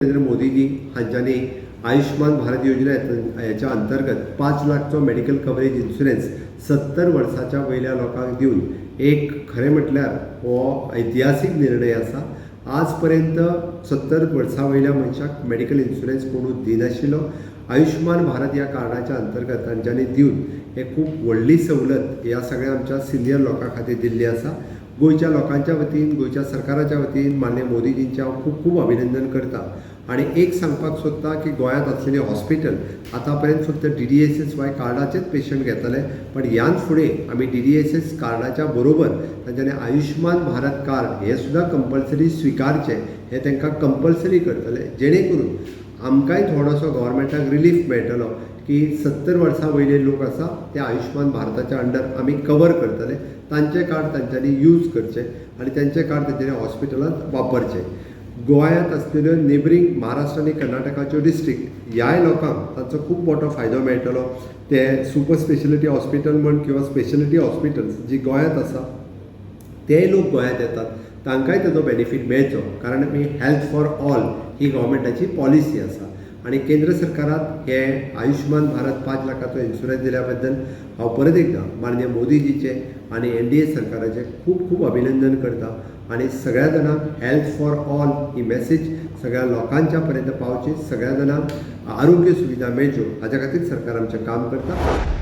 नरेंद्र मोदीजी हांच्यानी आयुष्मान भारत योजना याच्या अंतर्गत 5 लाखचो मेडिकल कवरेज इन्शुरन्स 70 वर्साच्या वयल्या लोकांक दिवन एक खरें म्हटल्यार हो ऐतिहासीक निर्णय आसा। आजपर्यंत 70 वर्सां वयल्या मनशाक मेडिकल इन्शुरन्स कोणूच दिनाशिल्लो। आयुष्मान भारत ह्या कार्डाच्या अंतर्गत तांच्यांनी दिवन हे खूब व्हडली सवलत ह्या सगळ्या आमच्या सिनियर लोकां खातीर दिल्ली आसा। गोंयच्या लोकांच्या वतीन गोंयच्या सरकाराच्या वतीन माननीय मोदीजींचे हांव खूब खूब अभिनंदन करता। आणि एक सांगपाक सोदता की गोंयांत आसलेली हॉस्पिटल आतापर्यंत फक्त DDSS-Y कार्डाचेच पेशंट घेतले, पण ह्यान फुडें आमी DDSS कार्डाच्या बरोबर तांच्यांनी आयुष्मान भारत कार्ड हे सुद्धा कंपल्सरी स्विकारचे, हे तांकां कंपल्सरी करतले, जेणे करून आमकांय थोडोसो गव्हर्मेंटाक रिलीफ मेळटलो की 70 वर्सां वयले लोक आसा ते आयुष्मान भारताच्या अंडर आमी कवर करतले, तांचे कार्ड तांच्यांनी यूज करचे आणि त्यांचे कार्ड तांच्यांनी हॉस्पिटलांत वापरचे। गोंयांत आसलेल्यो नेबरींग महाराष्ट्र आनी कर्नाटकाच्यो डिस्ट्रिक्ट ह्याय लोकांक तांचो खूब मोठो फायदो मेळटलो। ते सुपर स्पेशलिटी हॉस्पिटल म्हण किंवा स्पेशलिटी हॉस्पिटल्स जी गोंयांत आसा ते लोक गोंयांत येतात, तांकांय ताजो बेनिफीट मेळचो, कारण आमी हेल्थ फॉर ऑल ही गव्हर्मेंटाची पॉलिसी आसा। आणि केंद्र सरकारात हे आयुष्मान भारत 5 लाखाचो इन्शुरन्स दिल्या बद्दल हांव परत एकदा माननीय मोदीजीचे आणि NDA सरकाराचे खूब खूब अभिनंदन करता। आणि सगळ्या जाणांक health for all he message सगळ्या लोकांच्या पर्यंत पावची, सगळ्या जाणांक आरोग्य सुविधा मेळच्यो हाच्या खातीर सरकार आमचें काम करता।